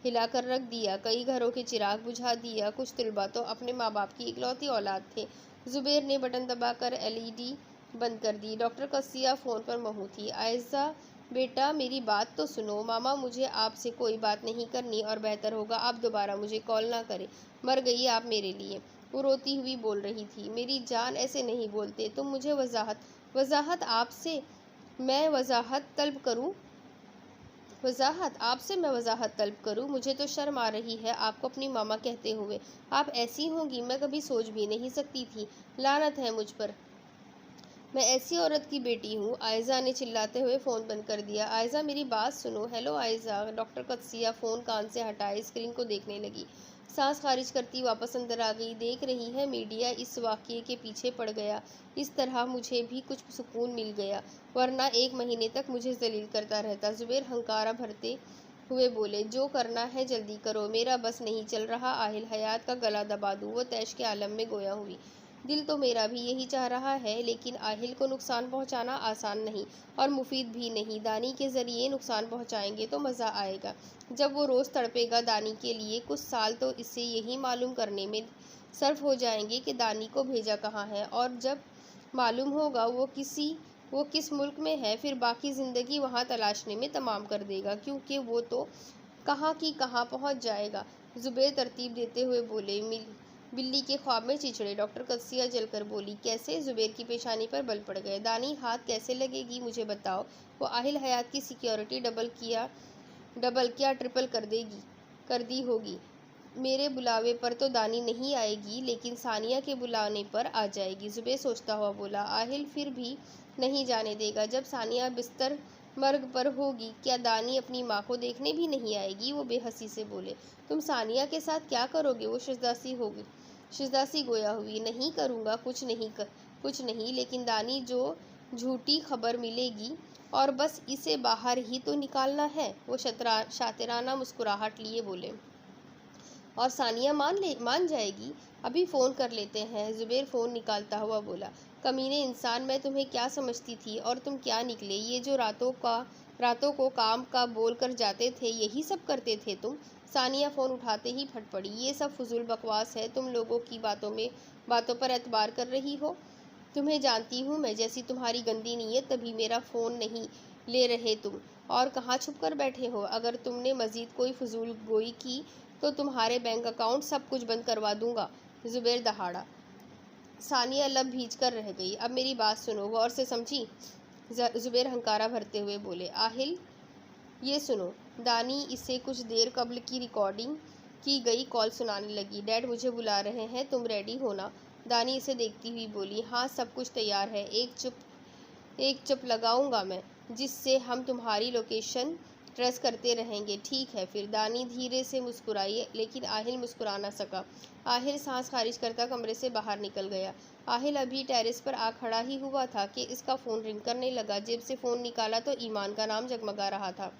[SPEAKER 1] हिला कर रख दिया, कई घरों के चिराग बुझा दिया। कुछ तलबा तो अपने माँ बाप की इकलौती औलाद थे। ज़ुबैर ने बटन दबाकर LED बंद कर दी। डॉक्टर कसिया फ़ोन पर महू थी। आयज़ा बेटा, मेरी बात तो सुनो। मामा, मुझे आपसे कोई बात नहीं करनी और बेहतर होगा आप दोबारा मुझे कॉल ना करें। मर गई आप मेरे लिए। वो रोती हुई बोल रही थी। मेरी जान, ऐसे नहीं बोलते। तुम मुझे वजाहत आपसे मैं वजाहत तलब करूं? वजाहत तलब करूं? मुझे तो शर्म आ रही है आपको अपनी मामा कहते हुए। आप ऐसी होंगी मैं कभी सोच भी नहीं सकती थी। लानत है मुझ पर, मैं ऐसी औरत की बेटी हूँ। आयज़ा ने चिल्लाते हुए फ़ोन बंद कर दिया। आयज़ा, मेरी बात सुनो। हेलो आयज़ा। डॉक्टर कदसिया फ़ोन कान से हटाए स्क्रीन को देखने लगी। सांस खारिज करती वापस अंदर आ गई। देख रही है, मीडिया इस वाक़ये के पीछे पड़ गया। इस तरह मुझे भी कुछ सुकून मिल गया, वरना 1 महीने तक मुझे जलील करता रहता। ज़ुबैर हंकारा भरते हुए बोले, जो करना है जल्दी करो, मेरा बस नहीं चल रहा। आहिल हयात का गला दबा दूँ। वो तैश के आलम में गोया हुई। दिल तो मेरा भी यही चाह रहा है, लेकिन आहिल को नुकसान पहुंचाना आसान नहीं और मुफीद भी नहीं। दानी के ज़रिए नुकसान पहुंचाएंगे तो मज़ा आएगा। जब वो रोज़ तड़पेगा दानी के लिए, कुछ साल तो इसे यही मालूम करने में सर्फ हो जाएंगे कि दानी को भेजा कहाँ है, और जब मालूम होगा वो किस मुल्क में है, फिर बाकी ज़िंदगी वहाँ तलाशने में तमाम कर देगा, क्योंकि वो तो कहाँ की कहाँ पहुँच जाएगा। ज़ुबैर तरतीब देते हुए बोले, बिल्ली के ख्वाब में चिचड़े। डॉक्टर कदसिया जलकर बोली, कैसे? ज़ुबैर की पेशानी पर बल पड़ गए। दानी हाथ कैसे लगेगी मुझे बताओ। वो आहिल हयात की सिक्योरिटी डबल क्या ट्रिपल कर दी होगी। मेरे बुलावे पर तो दानी नहीं आएगी, लेकिन सानिया के बुलाने पर आ जाएगी। ज़ुबैर सोचता हुआ बोला, आहिल फिर भी नहीं जाने देगा। जब सानिया बिस्तर मर्ग पर होगी, क्या दानी अपनी माँ को देखने भी नहीं आएगी? वो बेहसी से बोले, तुम सानिया के साथ क्या करोगे? वो शिजदासी गोया हुई, नहीं करूँगा कुछ नहीं, लेकिन दानी जो झूठी खबर मिलेगी और बस इसे बाहर ही तो निकालना है। वो शातिराना मुस्कुराहट लिए बोले, और सानिया मान जाएगी। अभी फ़ोन कर लेते हैं। ज़ुबैर फ़ोन निकालता हुआ बोला, कमीने इंसान, मैं तुम्हें क्या समझती थी और तुम क्या निकले? ये जो रातों को काम का बोल कर जाते थे, यही सब करते थे तुम? सानिया फ़ोन उठाते ही फट पड़ी, ये सब फजूल बकवास है। तुम लोगों की बातों पर एतबार कर रही हो। तुम्हें जानती हूँ मैं, जैसी तुम्हारी गंदी नीयत, तभी मेरा फ़ोन नहीं ले रहे तुम। और कहाँ छुप कर बैठे हो? अगर तुमने मज़ीद कोई फजूल गोई की तो तुम्हारे बैंक अकाउंट सब कुछ बंद करवा दूंगा। ज़ुबैर दहाड़ा। सानिया लब भींच कर रह गई। अब मेरी बात सुनो, गौर से समझी? ज़ुबैर हंकारा भरते हुए बोले, आहिल ये सुनो। दानी इसे कुछ देर कब्ल की रिकॉर्डिंग की गई कॉल सुनाने लगी। डैड मुझे बुला रहे हैं, तुम रेडी हो ना? दानी इसे देखती हुई बोली, हाँ सब कुछ तैयार है। एक चुप लगाऊंगा मैं, जिससे हम तुम्हारी लोकेशन ट्रेस करते रहेंगे। ठीक है फिर। दानी धीरे से मुस्कुराई, लेकिन आहिल मुस्कुरा न सका। आहिल सांस खारिज करता कमरे से बाहर निकल गया। आहिल अभी टेरेस पर आ खड़ा ही हुआ था कि इसका फ़ोन रिंग करने लगा। जेब से फ़ोन निकाला तो ईमान का नाम जगमगा रहा था।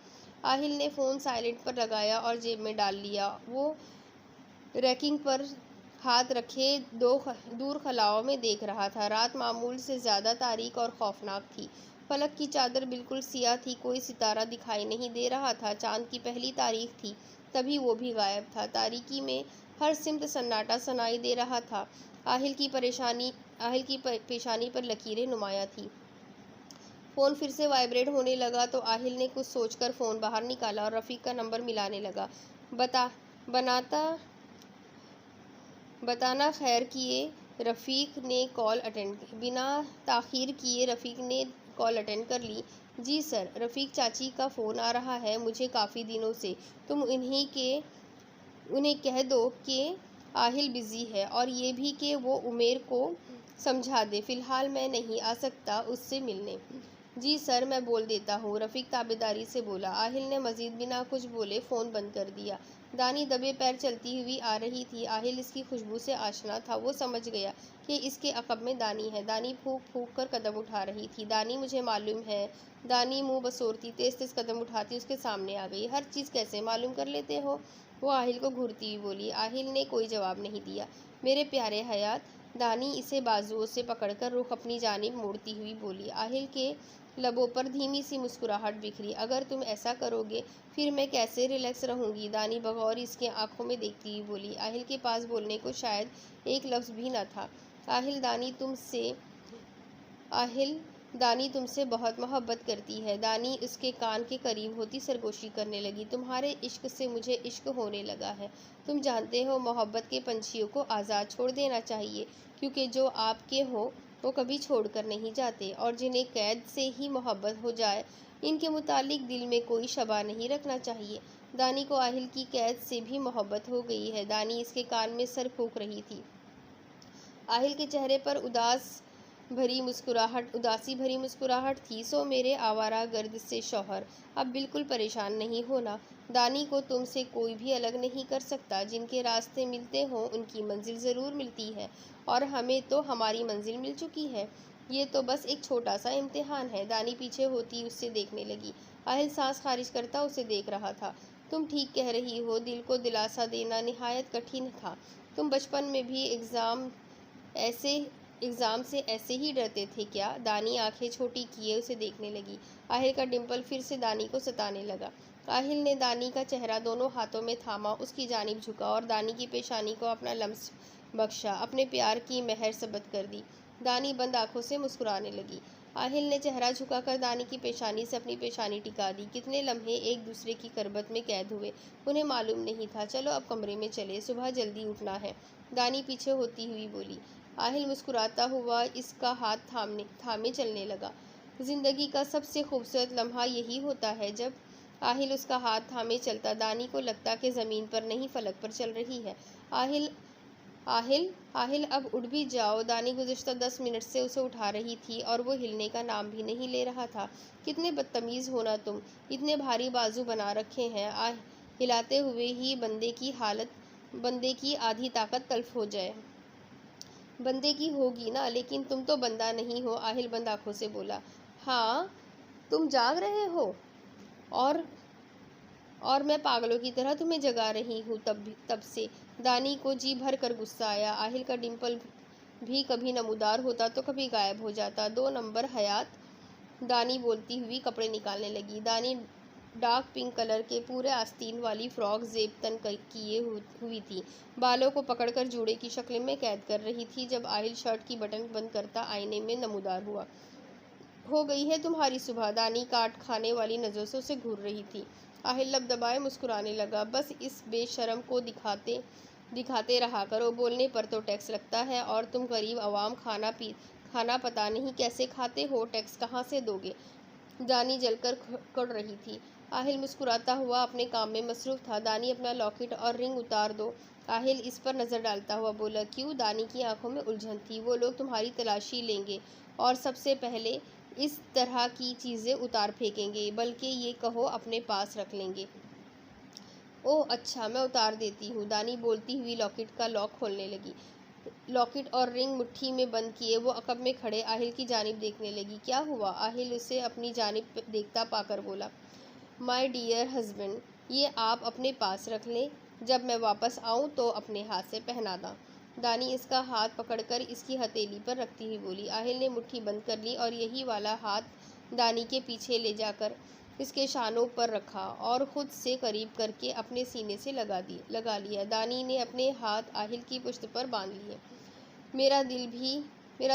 [SPEAKER 1] आहिल ने फ़ोन साइलेंट पर लगाया और जेब में डाल लिया। वो रैकिंग पर हाथ रखे दूर खलाओं में देख रहा था। रात मामूल से ज़्यादा तारीक और खौफनाक थी। फलक की चादर बिल्कुल सियाह थी, कोई सितारा दिखाई नहीं दे रहा था। चांद की पहली तारीख थी, तभी वो भी गायब था। तारीकी में हर सिमत सन्नाटा सुनाई दे रहा था। आहिल की पेशानी पर लकीरें नुमाया थी। फ़ोन फिर से वाइब्रेट होने लगा तो आहिल ने कुछ सोचकर फ़ोन बाहर निकाला और रफ़ीक का नंबर मिलाने लगा। बताना खैर किए रफ़ीक ने कॉल बिना ताख़ीर किए रफ़ीक ने कॉल अटेंड कर ली। जी सर, रफ़ीक चाची का फ़ोन आ रहा है मुझे काफ़ी दिनों से। तुम उन्हें कह दो कि आहिल बिज़ी है, और ये भी कि वो उमेर को समझा दे। फ़िलहाल मैं नहीं आ सकता उससे मिलने। जी सर, मैं बोल देता हूँ, रफ़ीक ताबेदारी से बोला। आहिल ने मज़ीद बिना कुछ बोले फ़ोन बंद कर दिया। दानी दबे पैर चलती हुई आ रही थी। आहिल इसकी खुशबू से आशना था। वो समझ गया कि इसके अक़ब में दानी है। दानी फूंक फूंक कर कदम उठा रही थी। दानी मुझे मालूम है। दानी मुँह बसोरती तेज़ तेज़ कदम उठाती उसके सामने आ गई। हर चीज़ कैसे मालूम कर लेते हो? वो आहिल को घूरती हुई बोली। आहिल ने कोई जवाब नहीं दिया। मेरे प्यारे हयात, दानी इसे बाजुओं से पकड़कर रुख अपनी जानिब मोड़ती हुई बोली। आहिल के लबों पर धीमी सी मुस्कुराहट बिखरी। अगर तुम ऐसा करोगे फिर मैं कैसे रिलैक्स रहूंगी? दानी बगौर इसकी आंखों में देखती हुई बोली। आहिल के पास बोलने को शायद एक लफ्ज़ भी न था। आहिल दानी तुमसे बहुत मोहब्बत करती है। दानी उसके कान के करीब होती सरगोशी करने लगी। तुम्हारे इश्क से मुझे इश्क होने लगा है। तुम जानते हो मोहब्बत के पंछियों को आज़ाद छोड़ देना चाहिए, क्योंकि जो आपके हो वो कभी छोड़कर नहीं जाते, और जिन्हें कैद से ही मोहब्बत हो जाए इनके मुतालिक दिल में कोई शबा नहीं रखना चाहिए। दानी को आहिल की कैद से भी मोहब्बत हो गई है। दानी इसके कान में सर फूंक रही थी। आहिल के चेहरे पर उदासी भरी मुस्कुराहट थी। सो मेरे आवारा गर्द से शौहर, अब बिल्कुल परेशान नहीं होना। दानी को तुमसे कोई भी अलग नहीं कर सकता। जिनके रास्ते मिलते हों उनकी मंजिल ज़रूर मिलती है, और हमें तो हमारी मंजिल मिल चुकी है। ये तो बस एक छोटा सा इम्तिहान है। दानी पीछे होती उससे देखने लगी। आहिल सांस खारिज करता उसे देख रहा था। तुम ठीक कह रही हो। दिल को दिलासा देना निहायत कठिन था। तुम बचपन में भी एग्ज़ाम से ऐसे ही डरते थे क्या? दानी आंखें छोटी किए उसे देखने लगी। आहिल का डिंपल फिर से दानी को सताने लगा। आहिल ने दानी का चेहरा दोनों हाथों में थामा, उसकी जानिब झुका और दानी की पेशानी को अपना लम्स बख्शा, अपने प्यार की मेहर सबत कर दी। दानी बंद आंखों से मुस्कुराने लगी। आहिल ने चेहरा झुकाकर दानी की पेशानी से अपनी पेशानी टिका दी। कितने लम्हे एक दूसरे की करबत में कैद हुए उन्हें मालूम नहीं था। चलो अब कमरे में चले, सुबह जल्दी उठना है, दानी पीछे होती हुई बोली। आहिल मुस्कुराता हुआ इसका हाथ थामे चलने लगा। जिंदगी का सबसे खूबसूरत लम्हा यही होता है, जब आहिल उसका हाथ थामे चलता। दानी को लगता कि ज़मीन पर नहीं फलक पर चल रही है। आहिल आहिल आहिल अब उठ भी जाओ। दानी गुज़िश्ता 10 मिनट से उसे उठा रही थी और वो हिलने का नाम भी नहीं ले रहा था। कितने बदतमीज़ हो ना तुम, इतने भारी बाजू बना रखे हैं। हिलाते हुए ही बंदे की आधी ताकत तल्फ हो जाए। बंदे की होगी ना, लेकिन तुम तो बंदा नहीं हो। आहिल बंद आंखों से बोला। हाँ, तुम जाग रहे हो और मैं पागलों की तरह तुम्हें जगा रही हूँ तब से। दानी को जी भर कर गुस्सा आया। आहिल का डिंपल भी कभी नमूदार होता तो कभी गायब हो जाता। 2 नंबर हयात, दानी बोलती हुई कपड़े निकालने लगी। दानी डार्क पिंक कलर के पूरे आस्तीन वाली फ्रॉक जेब तन किए हुई थी। बालों को पकड़कर जूड़े की शक्ल में कैद कर रही थी। जब आहिल शर्ट की बटन बंद करता आईने में नमूदार हुआ। हो गई है तुम्हारी सुबह। दानी काट खाने वाली नज़रों से उसे घूर रही थी। आहिल लब दबाए मुस्कुराने लगा। बस इस बेशरम को दिखाते रहा करो। बोलने पर तो टैक्स लगता है, और तुम गरीब अवाम खाना पता नहीं कैसे खाते हो। टैक्स कहाँ से दोगे? दानी जलकर कड़ रही थी। आहिल मुस्कुराता हुआ अपने काम में मसरूफ़ था। दानी अपना लॉकेट और रिंग उतार दो। आहिल इस पर नज़र डालता हुआ बोला। क्यों? दानी की आंखों में उलझन थी। वो लोग तुम्हारी तलाशी लेंगे और सबसे पहले इस तरह की चीज़ें उतार फेंकेंगे, बल्कि ये कहो अपने पास रख लेंगे। ओह अच्छा, मैं उतार देती हूँ। दानी बोलती हुई लॉकेट का लॉक खोलने लगी। लॉकेट और रिंग मुट्ठी में बंद किए वो अकब में खड़े आहिल की जानिब देखने लगी। क्या हुआ? आहिल उसे अपनी जानिब देखता पाकर बोला। माय डियर हस्बैंड, ये आप अपने पास रख लें। जब मैं वापस आऊँ तो अपने हाथ से पहना दा। दानी इसका हाथ पकड़कर इसकी हथेली पर रखती हुई बोली। आहिल ने मुट्ठी बंद कर ली और यही वाला हाथ दानी के पीछे ले जाकर इसके शानों पर रखा और ख़ुद से करीब करके अपने सीने से लगा लिया। दानी ने अपने हाथ आहिल की पुश्त पर बांध लिए। मेरा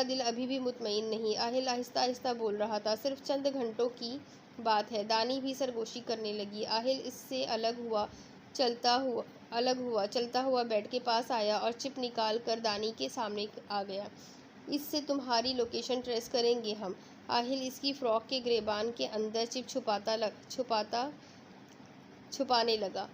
[SPEAKER 1] दिल अभी भी मुतमईन नहीं, आहिल आहिस्ता आहिस्ता बोल रहा था। सिर्फ चंद घंटों की बात है। दानी भी सरगोशी करने लगी। आहिल इससे चलता हुआ बेड के पास आया और चिप निकाल कर दानी के सामने आ गया। इससे तुम्हारी लोकेशन ट्रेस करेंगे हम। आहिल इसकी फ्रॉक के ग्रेबान के अंदर चिप छुपाने लगा।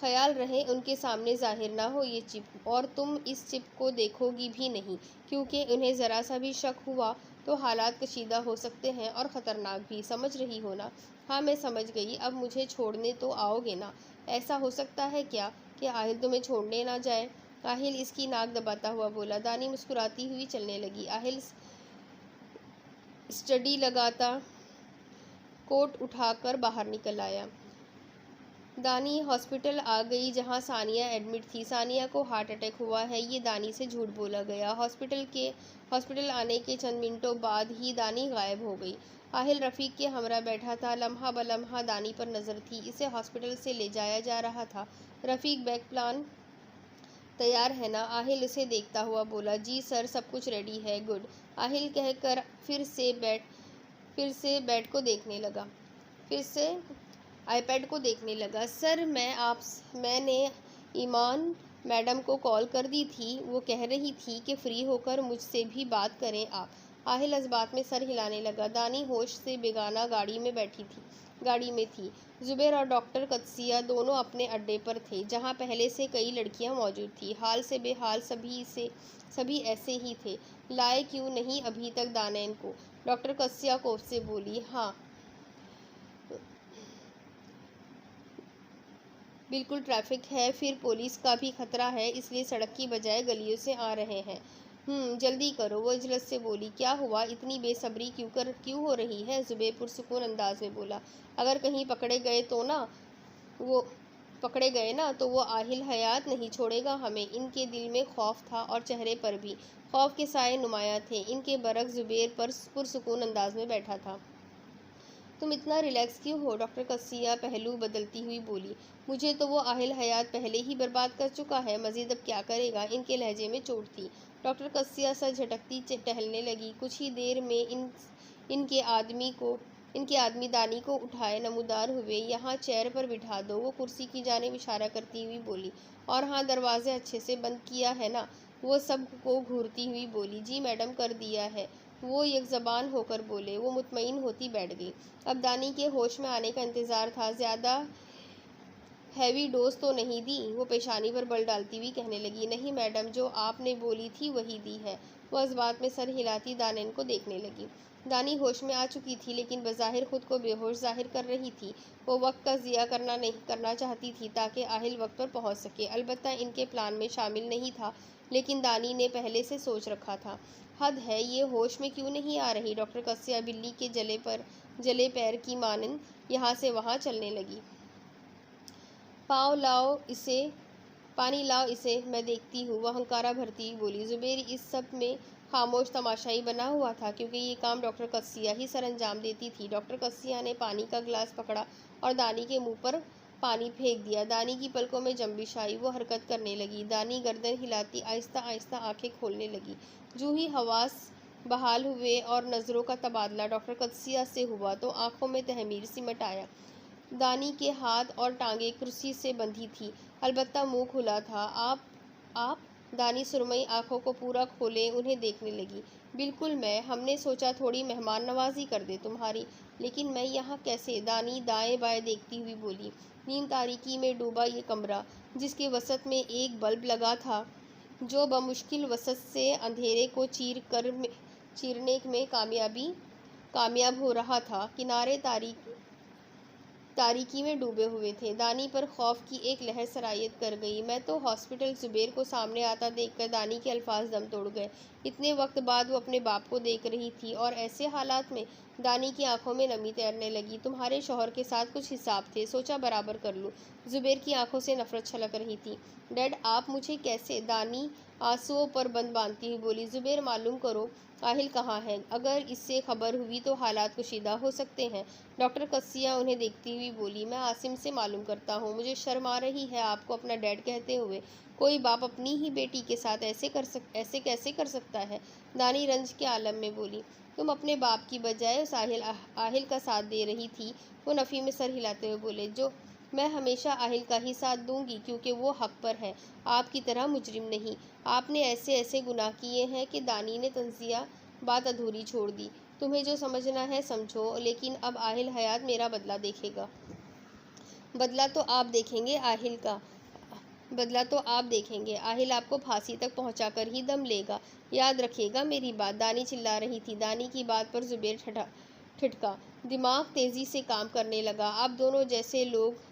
[SPEAKER 1] ख्याल रहे उनके सामने जाहिर ना हो ये चिप, और तुम इस चिप को देखोगी भी नहीं, क्योंकि उन्हें ज़रा सा भी शक हुआ तो हालात कशीदा हो सकते हैं और ख़तरनाक भी। समझ रही हो ना? हाँ, मैं समझ गई। अब मुझे छोड़ने तो आओगे ना? ऐसा हो सकता है क्या कि आहिल तुम्हें छोड़ने ना जाए? आहिल इसकी नाक दबाता हुआ बोला। दानी मुस्कुराती हुई चलने लगी। आहिल स्टडी लगाता कोट उठाकर बाहर निकल आया। दानी हॉस्पिटल आ गई जहां सानिया एडमिट थी। सानिया को हार्ट अटैक हुआ है, ये दानी से झूठ बोला गया। हॉस्पिटल आने के चंद मिनटों बाद ही दानी गायब हो गई। आहिल रफ़ीक के हमरा बैठा था, लम्हा बलम्हा दानी पर नज़र थी। इसे हॉस्पिटल से ले जाया जा रहा था। रफ़ीक, बैक प्लान तैयार है ना? आहिल उसे देखता हुआ बोला। जी सर, सब कुछ रेडी है। गुड। आहिल कहकर फिर से बेड को देखने लगा, फिर से आईपैड को देखने लगा। सर, मैंने ईमान मैडम को कॉल कर दी थी, वो कह रही थी कि फ्री होकर मुझसे भी बात करें आप। आहिल इस बात में सर हिलाने लगा। दानी होश से बेगाना गाड़ी में थी। जुबैर और डॉक्टर कदसिया दोनों अपने अड्डे पर थे, जहां पहले से कई लड़कियां मौजूद थी। हाल से बेहाल सभी ऐसे ही थे। लाए क्यों नहीं अभी तक दानैन को? डॉक्टर कदसिया कोफ से बोली। हाँ, बिल्कुल, ट्रैफिक है, फिर पुलिस का भी खतरा है, इसलिए सड़क की बजाय गलियों से आ रहे हैं। जल्दी करो, वो इजलस से बोली। क्या हुआ? इतनी बेसब्री क्यों हो रही है? जुबैर पुरसुकून अंदाज में बोला। अगर कहीं पकड़े गए ना तो वो आहिल हयात नहीं छोड़ेगा हमें। इनके दिल में खौफ था और चेहरे पर भी खौफ के साए नुमाया थे। इनके बरक्स जुबैर पर पुरसुकून अंदाज में बैठा था। तुम इतना रिलैक्स क्यों हो? डॉक्टर कदसिया पहलू बदलती हुई बोली। मुझे तो वो आहिल हयात पहले ही बर्बाद कर चुका है, मजीद अब क्या करेगा? इनके लहजे में चोट थी। डॉक्टर कदसिया सर झटकती टहलने लगी। कुछ ही देर में इनके आदमी दानी को उठाए नमूदार हुए। यहाँ चेयर पर बिठा दो, वो कुर्सी की जानिब इशारा करती हुई बोली। और हाँ, दरवाजे अच्छे से बंद किया है ना? वो सब को घूरती हुई बोली। जी मैडम, कर दिया है, वो यकज़बान होकर बोले। वो मुतमईन होती बैठ गई। अब दानी के होश में आने का इंतज़ार था। ज़्यादा हैवी डोज तो नहीं दी? वो पेशानी पर बल डालती हुई कहने लगी। नहीं मैडम, जो आपने बोली थी वही दी है। वह इस बात में सर हिलाती दानैन को देखने लगी। दानी होश में आ चुकी थी, लेकिन बज़ाहिर खुद को बेहोश जाहिर कर रही थी। वो वक्त का ज़िया नहीं करना चाहती थी ताकि आहिल वक्त पर पहुंच सके। अलबत्ता इनके प्लान में शामिल नहीं था, लेकिन दानी ने पहले से सोच रखा था। हद है, ये होश में क्यों नहीं आ रही? डॉक्टर कदसिया बिल्ली के जले पैर की मानंद यहाँ से वहाँ चलने लगी। पानी लाओ इसे, मैं देखती हूँ, वह हंकारा भरती हुई बोली। जुबैर इस सब में खामोश तमाशाई बना हुआ था, क्योंकि ये काम डॉक्टर कदसिया ही सर अंजाम देती थी। डॉक्टर कदसिया ने पानी का गिलास पकड़ा और दानी के मुंह पर पानी फेंक दिया। दानी की पलकों में जंबिश आई, वो हरकत करने लगी। दानी गर्दन हिलाती आहिस्ता आहिस्ता आंखें खोलने लगी। जूं ही हवास बहाल हुए और नज़रों का तबादला डॉक्टर कदसिया से हुआ तो आंखों में तहमीर सिमट आया। दानी के हाथ और टांगें कुर्सी से बंधी थी, अलबत्ता मुंह खुला था। आप दानी सुरमई आंखों को पूरा खोले उन्हें देखने लगी। बिल्कुल मैं, हमने सोचा थोड़ी मेहमान नवाजी कर दे तुम्हारी, लेकिन मैं यहाँ कैसे? दानी दाएं बाएं देखती हुई बोली। नीम तारीकी में डूबा ये कमरा, जिसके वसत में एक बल्ब लगा था, जो बमुश्किल वसत से अंधेरे को चीरने में कामयाब हो रहा था। किनारे तारीकी में डूबे हुए थे। दानी पर खौफ की एक लहर सरायत कर गई। मैं तो हॉस्पिटल। जुबैर को सामने आता देखकर दानी के अल्फाज दम तोड़ गए। इतने वक्त बाद वो अपने बाप को देख रही थी और ऐसे हालात में दानी की आंखों में नमी तैरने लगी। तुम्हारे शौहर के साथ कुछ हिसाब थे, सोचा बराबर कर लूँ। जुबैर की आंखों से नफरत छलक रही थी। डैड, आप मुझे कैसे? दानी आंसुओं पर बंद बांधती हुई बोली। जुबैर, मालूम करो आहिल कहाँ है। अगर इससे खबर हुई तो हालात कुशीदा हो सकते हैं। डॉक्टर कदसिया उन्हें देखती हुई बोली। मैं आसिम से मालूम करता हूँ। मुझे शर्म आ रही है आपको अपना डैड कहते हुए। कोई बाप अपनी ही बेटी के साथ ऐसे कैसे कर सकता है? दानी रंज के आलम में बोली। तुम अपने बाप की बजाय उस आहिल का साथ दे रही थी। वो नफ़ी में सर हिलाते हुए बोले। जो मैं हमेशा आहिल का ही साथ दूंगी, क्योंकि वो हक पर है, आपकी तरह मुजरिम नहीं। आपने ऐसे गुनाह किए हैं कि दानी ने तंजिया बात अधूरी छोड़ दी। तुम्हें जो समझना है समझो, लेकिन अब आहिल हयात मेरा बदला देखेगा। बदला तो आप देखेंगे। आहिल आपको फांसी तक पहुंचाकर ही दम लेगा, याद रखिएगा मेरी बात। दानी चिल्ला रही थी। दानी की बात पर जुबैर ठिठका। दिमाग तेजी से काम करने लगा। आप दोनों जैसे लोग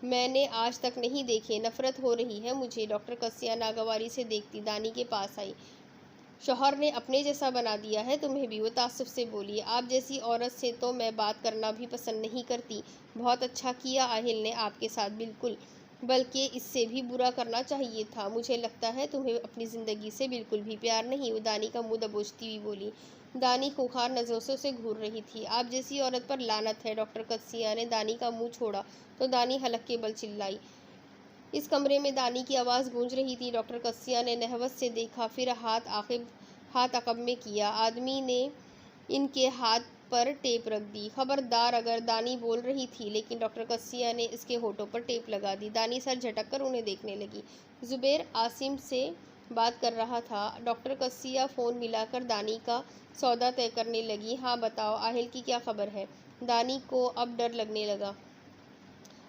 [SPEAKER 1] मैंने आज तक नहीं देखे। नफरत हो रही है मुझे। डॉक्टर कदसिया नागवारी से देखती दानी के पास आई। शौहर ने अपने जैसा बना दिया है तुम्हें भी, वो तासुफ से बोली। आप जैसी औरत से तो मैं बात करना भी पसंद नहीं करती। बहुत अच्छा किया आहिल ने आपके साथ, बिल्कुल, बल्कि इससे भी बुरा करना चाहिए था। मुझे लगता है तुम्हें अपनी ज़िंदगी से बिल्कुल भी प्यार नहीं, वो दानी का मुंह दबोचती हुई बोली। दानी खूंखार नज़रों से उसे घूर रही थी। आप जैसी औरत पर लानत है। डॉक्टर कदसिया ने दानी का मुंह छोड़ा तो दानी हलक के बल चिल्लाई। इस कमरे में दानी की आवाज़ गूंज रही थी। डॉक्टर कदसिया ने नहवत से देखा, फिर हाथ अकब में किया। आदमी ने इनके हाथ पर टेप रख दी। खबरदार, अगर दानी बोल रही थी, लेकिन डॉक्टर कदसिया ने इसके होठों पर टेप लगा दी। दानी सर झटक कर उन्हें देखने लगी। जुबैर आसिम से बात कर रहा था। डॉक्टर कदसिया फ़ोन मिलाकर दानी का सौदा तय करने लगी। हाँ बताओ, आहिल की क्या खबर है? दानी को अब डर लगने लगा।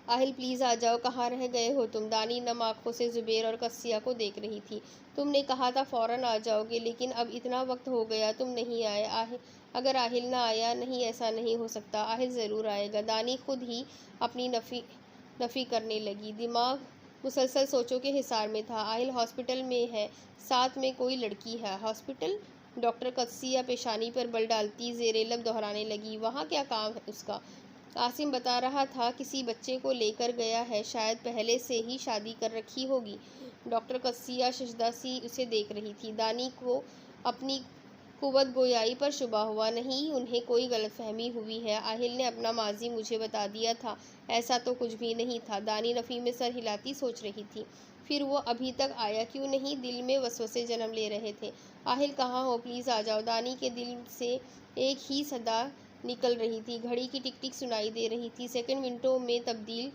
[SPEAKER 1] आहिल प्लीज़ आ जाओ, कहाँ रह गए हो तुम? दानी नम आँखों से जुबैर और कदसिया को देख रही थी। तुमने कहा था फ़ौरन आ जाओगे, लेकिन अब इतना वक्त हो गया तुम नहीं आए। अगर आहिल ना आया, नहीं ऐसा नहीं हो सकता, आहिल ज़रूर आएगा। दानी खुद ही अपनी नफ़ी करने लगी। दिमाग मुसलसल सोचों के हिसार में था। आहिल हॉस्पिटल में है, साथ में कोई लड़की है। हॉस्पिटल? डॉक्टर कदसिया पेशानी पर बल डालती ज़ेरे लब दोहराने लगी। वहाँ क्या काम है उसका? आसिम बता रहा था किसी बच्चे को लेकर गया है, शायद पहले से ही शादी कर रखी होगी। डॉक्टर कदसिया शशदा सी उसे देख रही थी। दानी को अपनी कुव्वत गोयाई पर शुबा हुआ। नहीं, उन्हें कोई गलतफहमी हुई है। आहिल ने अपना माजी मुझे बता दिया था। ऐसा तो कुछ भी नहीं था। दानी नफ़ी में सर हिलाती सोच रही थी। फिर वो अभी तक आया क्यों नहीं? दिल में वसवसे जन्म ले रहे थे। आहिल कहाँ हो? प्लीज़ आ जाओ। दानी के दिल से एक ही सदा निकल रही थी। घड़ी की टिक टिक सुनाई दे रही थी। सेकंड मिनटों में तब्दील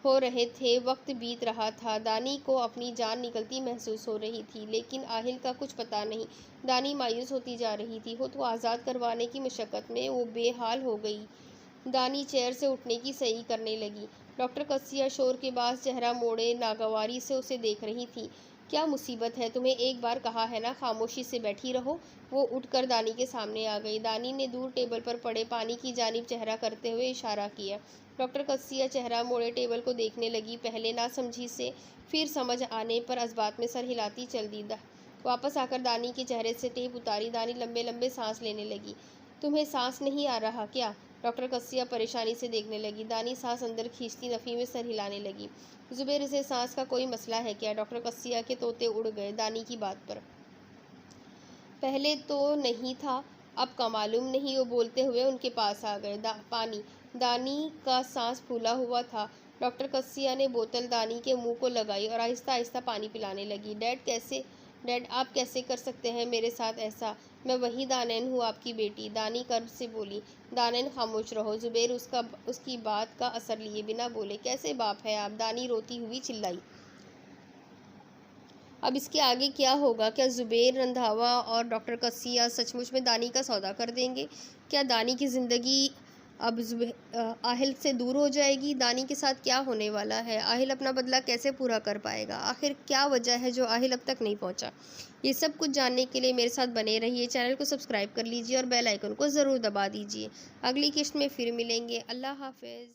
[SPEAKER 1] हो रहे थे। वक्त बीत रहा था। दानी को अपनी जान निकलती महसूस हो रही थी, लेकिन आहिल का कुछ पता नहीं। दानी मायूस होती जा रही थी। खुद को आज़ाद करवाने की मशक्क़त में वो बेहाल हो गई। दानी चेयर से उठने की सही करने लगी। डॉक्टर कदसिया शोर के बाद चेहरा मोड़े नागवारी से उसे देख रही थी। क्या मुसीबत है? तुम्हें एक बार कहा है ना, खामोशी से बैठी रहो। वो उठकर दानी के सामने आ गई। दानी ने दूर टेबल पर पड़े पानी की जानिब चेहरा करते हुए इशारा किया। डॉक्टर कदसिया चेहरा मोड़े टेबल को देखने लगी। पहले ना समझी से फिर समझ आने पर इस्बात में सर हिलाती चल दी। वापस आकर दानी के चेहरे से टेप उतारी। दानी लंबे लंबे सांस लेने लगी। तुम्हें सांस नहीं आ रहा क्या? डॉक्टर कदसिया परेशानी से देखने लगी। दानी सांस अंदर खींचती नफ़ी में सर हिलाने लगी। जुबैर, से सांस का कोई मसला है क्या? डॉक्टर कदसिया के तोते उड़ गए दानी की बात पर। पहले तो नहीं था, अब का मालूम नहीं। वो बोलते हुए उनके पास आ गए। पानी। दानी का सांस फूला हुआ था। डॉक्टर कदसिया ने बोतल दानी के मुंह को लगाई और आहिस्ता आहिस्ता पानी पिलाने लगी। डैड, आप कैसे कर सकते हैं मेरे साथ ऐसा? मैं वही दानैन हूँ, आपकी बेटी। दानी कर्ब से बोली। दानैन, खामोश रहो। जुबैर उसकी बात का असर लिए बिना बोले। कैसे बाप है आप? दानी रोती हुई चिल्लाई। अब इसके आगे क्या होगा? क्या जुबैर रंधावा और डॉक्टर कदसिया सचमुच में दानी का सौदा कर देंगे? क्या दानी की ज़िंदगी अब आहिल से दूर हो जाएगी? दानी के साथ क्या होने वाला है? आहिल अपना बदला कैसे पूरा कर पाएगा? आखिर क्या वजह है जो आहिल अब तक नहीं पहुंचा? ये सब कुछ जानने के लिए मेरे साथ बने रहिए। चैनल को सब्सक्राइब कर लीजिए और बेल आइकन को ज़रूर दबा दीजिए। अगली किस्त में फिर मिलेंगे। अल्लाह हाफ़िज़।